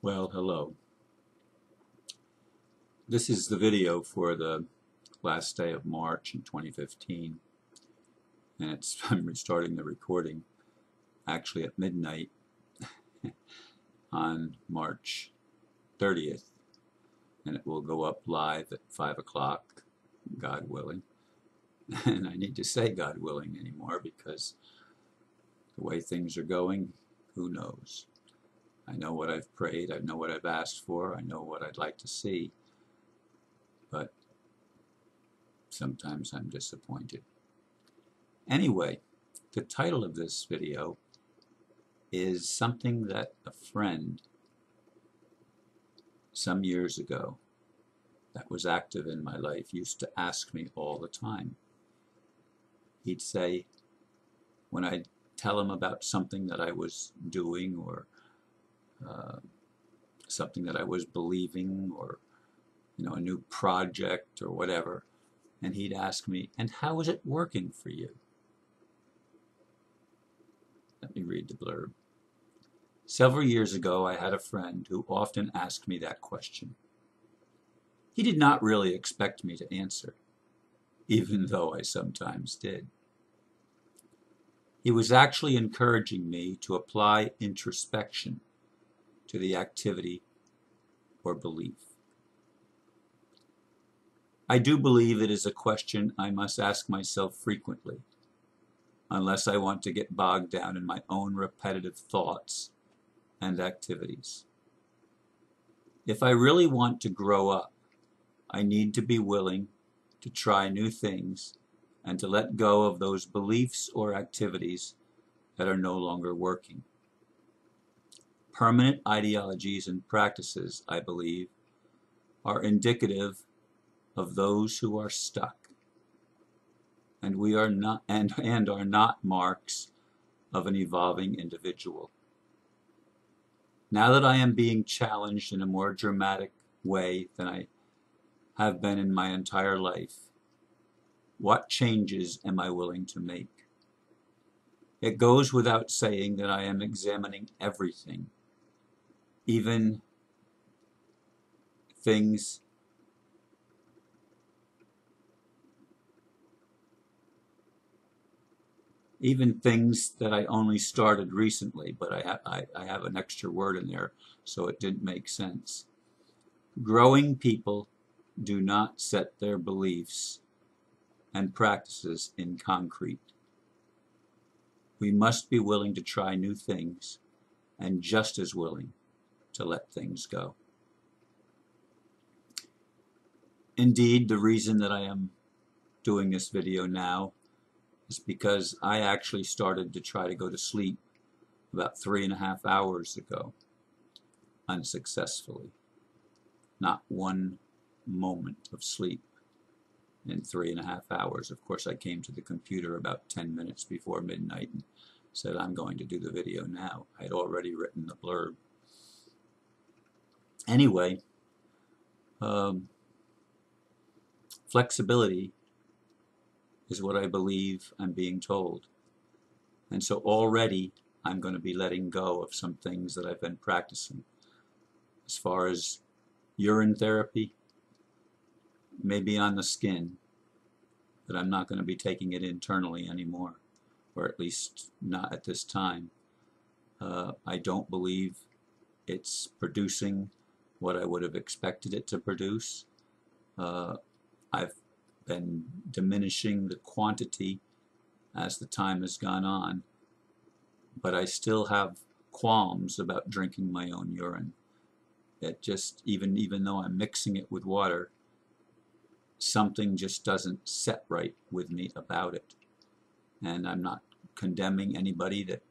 Well, hello. This is the video for the last day of March in 2015, and I'm restarting the recording actually at midnight on March 30th, and it will go up live at 5 o'clock, God willing. And I need to say God willing anymore because the way things are going, who knows? I know what I've prayed, I know what I've asked for, I know what I'd like to see, but sometimes I'm disappointed. Anyway, the title of this video is something that a friend some years ago that was active in my life used to ask me all the time. He'd say, when I'd tell him about something that I was doing or something that I was believing or a new project or whatever, and he'd ask me, and how is it working for you? Let me read the blurb. Several years ago, I had a friend who often asked me that question. He did not really expect me to answer, even though I sometimes did. He was actually encouraging me to apply introspection to the activity or belief. I do believe it is a question I must ask myself frequently, unless I want to get bogged down in my own repetitive thoughts and activities. If I really want to grow up, I need to be willing to try new things and to let go of those beliefs or activities that are no longer working. Permanent ideologies and practices, I believe, are indicative of those who are stuck, and we are not and are not marks of an evolving individual. Now that I am being challenged in a more dramatic way than I have been in my entire life, what changes am I willing to make? It goes without saying that I am examining everything, even things that I only started recently, but I have an extra word in there, so it didn't make sense. Growing people do not set their beliefs and practices in concrete. We must be willing to try new things and just as willing to let things go. Indeed, the reason that I am doing this video now is because I actually started to try to go to sleep about 3.5 hours ago, unsuccessfully. Not one moment of sleep in 3.5 hours. Of course, I came to the computer about 10 minutes before midnight and said, I'm going to do the video now. I had already written the blurb. Anyway, flexibility is what I believe I'm being told. And so already I'm going to be letting go of some things that I've been practicing. As far as urine therapy, maybe on the skin, but I'm not going to be taking it internally anymore, or at least not at this time. I don't believe it's producing what I would have expected it to produce. I've been diminishing the quantity as the time has gone on, but I still have qualms about drinking my own urine. It just, even though I'm mixing it with water, something just doesn't set right with me about it. And I'm not condemning anybody that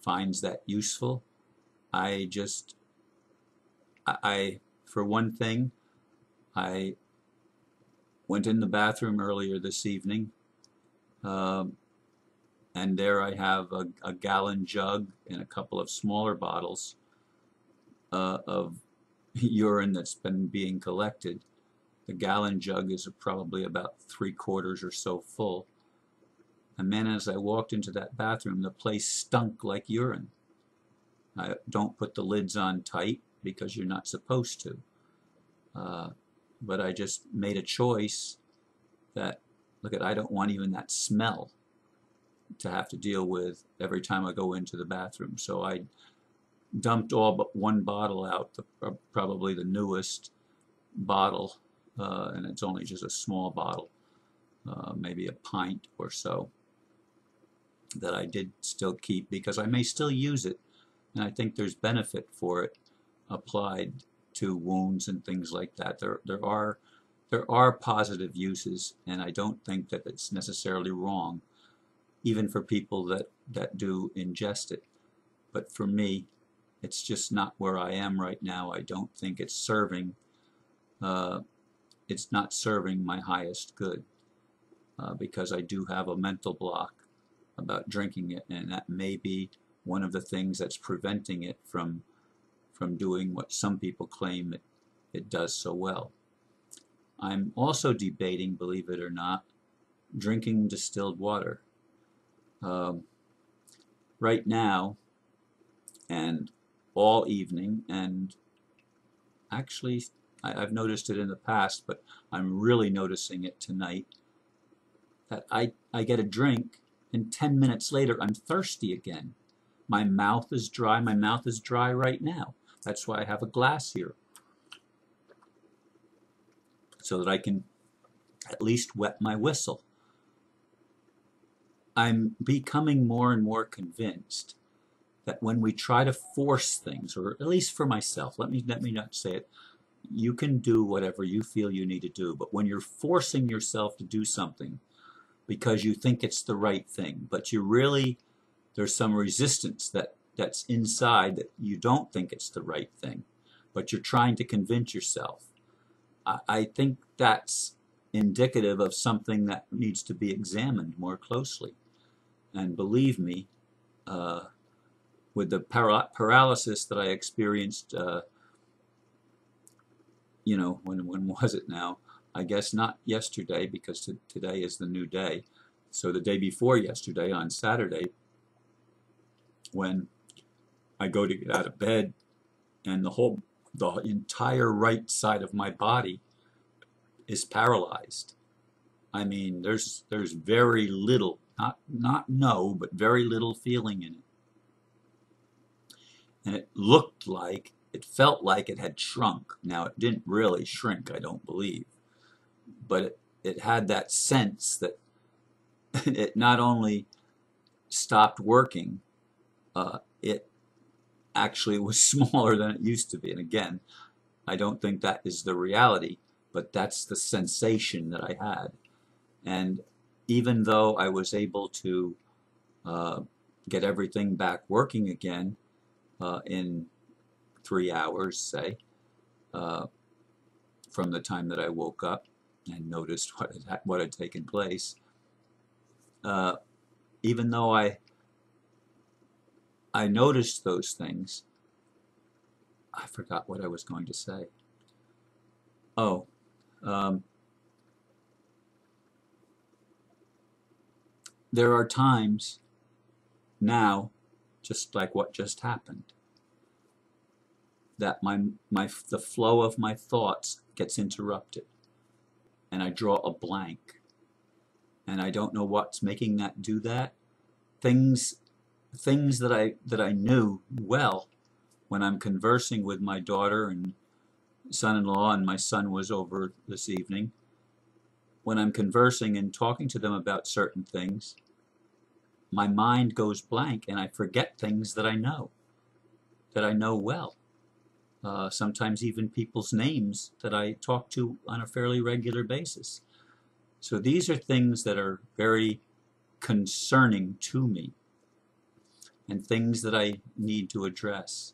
finds that useful. For one thing, I went in the bathroom earlier this evening, and there I have a gallon jug and a couple of smaller bottles of urine that's been being collected. The gallon jug is probably about 3/4 or so full. And then as I walked into that bathroom, the place stunk like urine. I don't put the lids on tight, because you're not supposed to. But I just made a choice that, look, I don't want even that smell to have to deal with every time I go into the bathroom. So I dumped all but one bottle out, probably the newest bottle, and it's only just a small bottle, maybe a pint or so, that I did still keep because I may still use it, and I think there's benefit for it applied to wounds and things like that. There are positive uses, and I don't think that it's necessarily wrong, even for people that do ingest it. But for me, it's just not where I am right now. I don't think it's serving. It's not serving my highest good, because I do have a mental block about drinking it, and that may be one of the things that's preventing it from doing what some people claim it does so well. I'm also debating, believe it or not, drinking distilled water. Right now, and all evening, and actually I've noticed it in the past, but I'm really noticing it tonight, that I get a drink, and 10 minutes later I'm thirsty again. My mouth is dry. My mouth is dry right now. That's why I have a glass here, so that I can at least wet my whistle. I'm becoming more and more convinced that when we try to force things, or at least for myself, let me not say it, you can do whatever you feel you need to do, but when you're forcing yourself to do something because you think it's the right thing, but there's some resistance that's inside that you don't think it's the right thing, but you're trying to convince yourself. I think that's indicative of something that needs to be examined more closely. And believe me, with the paralysis that I experienced, when was it now? I guess not yesterday, because today is the new day. So the day before yesterday, on Saturday, when I go to get out of bed, and the entire right side of my body is paralyzed. I mean, there's very little, not no, but very little feeling in it. And it felt like it had shrunk. Now, it didn't really shrink, I don't believe, but it had that sense that it not only stopped working, it actually was smaller than it used to be. And again, I don't think that is the reality, but that's the sensation that I had. And even though I was able to get everything back working again in 3 hours, say, from the time that I woke up and noticed what had taken place, even though I noticed those things, I forgot what I was going to say. Oh, there are times now, just like what just happened, that the flow of my thoughts gets interrupted, and I draw a blank, and I don't know what's making that do that. Things that I knew well when I'm conversing with my daughter and son-in-law, and my son was over this evening. When I'm conversing and talking to them about certain things, my mind goes blank, and I forget things that I know well. Sometimes even people's names that I talk to on a fairly regular basis. So these are things that are very concerning to me, and things that I need to address.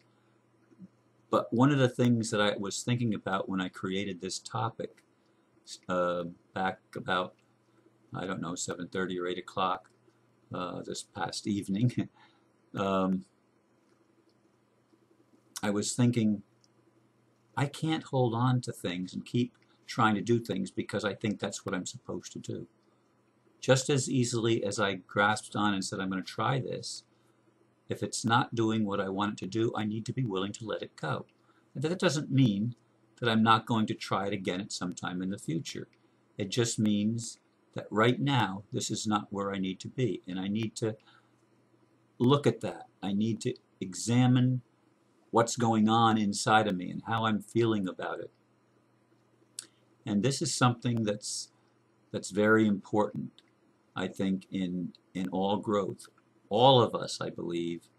But one of the things that I was thinking about when I created this topic, back about, I don't know, 7:30 or 8 o'clock this past evening, I was thinking, I can't hold on to things and keep trying to do things because I think that's what I'm supposed to do. Just as easily as I grasped on and said, I'm going to try this, if it's not doing what I want it to do, I need to be willing to let it go. That doesn't mean that I'm not going to try it again at some time in the future. It just means that right now, this is not where I need to be. And I need to look at that. I need to examine what's going on inside of me and how I'm feeling about it. And this is something that's very important, I think, in all growth. All of us, I believe,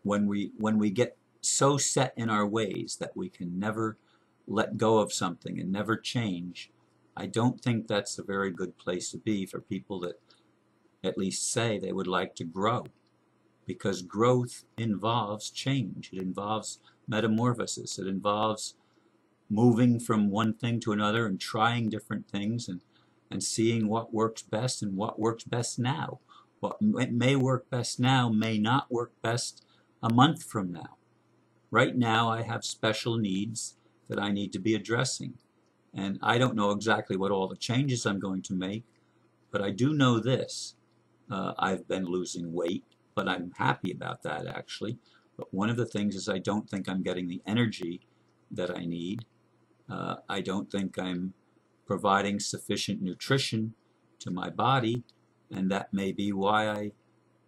when we get so set in our ways that we can never let go of something and never change, I don't think that's a very good place to be for people that at least say they would like to grow. Because growth involves change. It involves metamorphosis. It involves moving from one thing to another and trying different things and seeing what works best and what works best now. What may work best now may not work best a month from now. Right now I have special needs that I need to be addressing. And I don't know exactly what all the changes I'm going to make, but I do know this. I've been losing weight, but I'm happy about that actually. But one of the things is I don't think I'm getting the energy that I need. I don't think I'm providing sufficient nutrition to my body, and that may be why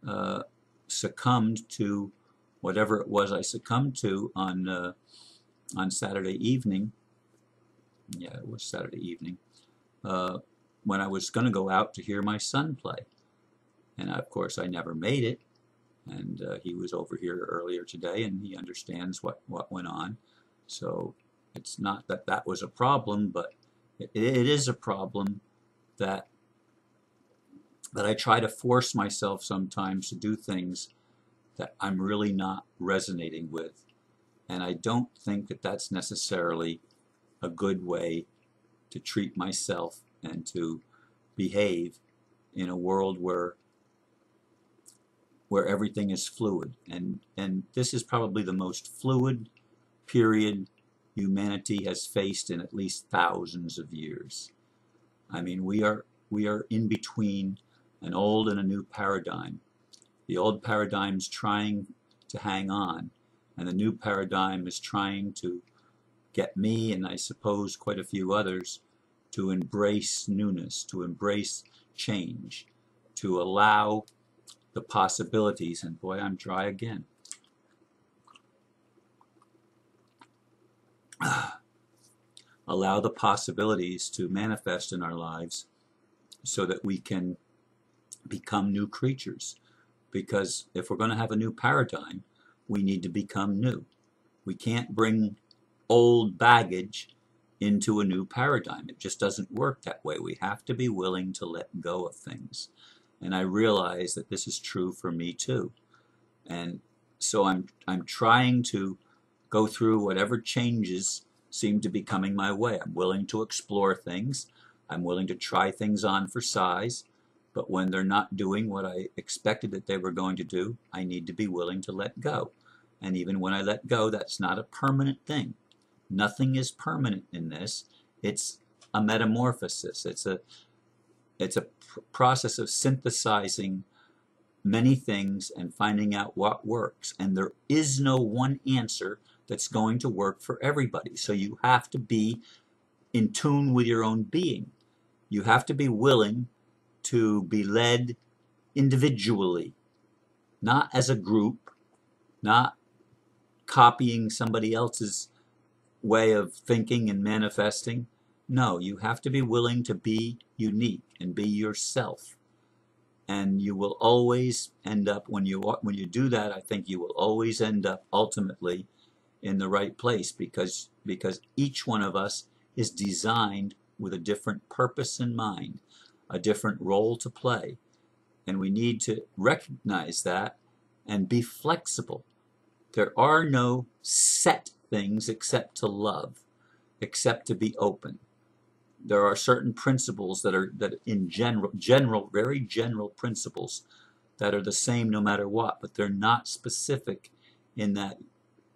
I succumbed to whatever it was I succumbed to on Saturday evening. Yeah, it was Saturday evening, when I was going to go out to hear my son play. And of course I never made it, and he was over here earlier today and he understands what went on. So it's not that that was a problem, but it is a problem that I try to force myself sometimes to do things that I'm really not resonating with. And I don't think that that's necessarily a good way to treat myself and to behave in a world where everything is fluid. And this is probably the most fluid period humanity has faced in at least thousands of years. I mean, we are in between an old and a new paradigm. The old paradigm's trying to hang on, and the new paradigm is trying to get me, and I suppose quite a few others, to embrace newness, to embrace change, to allow the possibilities. And boy, I'm dry again. Allow the possibilities to manifest in our lives so that we can become new creatures. Because if we're going to have a new paradigm, we need to become new. We can't bring old baggage into a new paradigm. It just doesn't work that way. We have to be willing to let go of things. And I realize that this is true for me too. And so I'm trying to go through whatever changes seem to be coming my way. I'm willing to explore things. I'm willing to try things on for size. But when they're not doing what I expected that they were going to do, I need to be willing to let go. And even when I let go, that's not a permanent thing. Nothing is permanent in this. It's a metamorphosis. It's a process of synthesizing many things and finding out what works. And there is no one answer that's going to work for everybody. So you have to be in tune with your own being. You have to be willing to be led individually, not as a group, not copying somebody else's way of thinking and manifesting. No, you have to be willing to be unique and be yourself. And you will always end up, when you do that, I think you will always end up ultimately in the right place, because each one of us is designed with a different purpose in mind, a different role to play. And we need to recognize that and be flexible. There are no set things except to love, except to be open. There are certain principles that in general, very general principles that are the same no matter what, but they're not specific in that,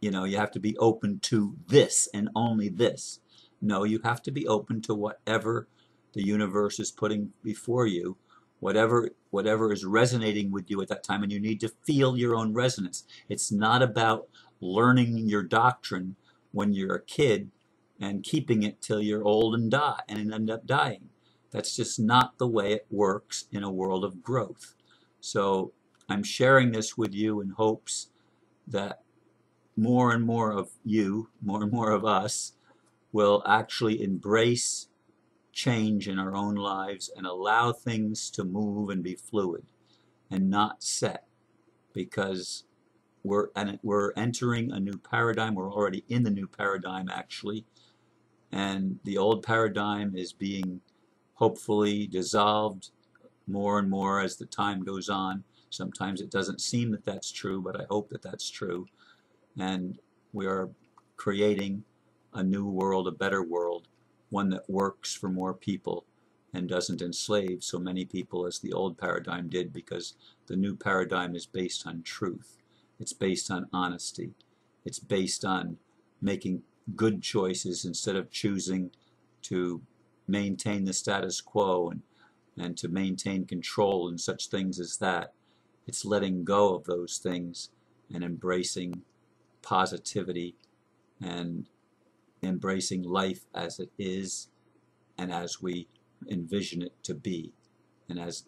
you have to be open to this and only this. No, you have to be open to whatever the universe is putting before you, whatever is resonating with you at that time, and you need to feel your own resonance. It's not about learning your doctrine when you're a kid and keeping it till you're old and die and end up dying. That's just not the way it works in a world of growth. So I'm sharing this with you in hopes that more and more of you, more and more of us, will actually embrace change in our own lives and allow things to move and be fluid and not set, because we're entering a new paradigm. We're already in the new paradigm, actually, and the old paradigm is being hopefully dissolved more and more as the time goes on. Sometimes it doesn't seem that that's true, but I hope that that's true. And we are creating a new world, a better world, one that works for more people and doesn't enslave so many people as the old paradigm did, because the new paradigm is based on truth. It's based on honesty. It's based on making good choices instead of choosing to maintain the status quo and to maintain control and such things as that. It's letting go of those things and embracing positivity and embracing life as it is and as we envision it to be, and as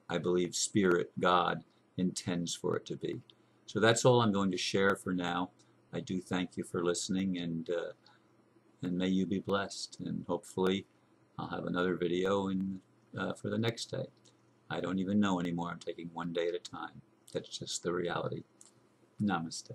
I believe Spirit, God, intends for it to be. So that's all I'm going to share for now. I do thank you for listening, and may you be blessed, and hopefully I'll have another video for the next day. I don't even know anymore. I'm taking one day at a time. That's just the reality. Namaste.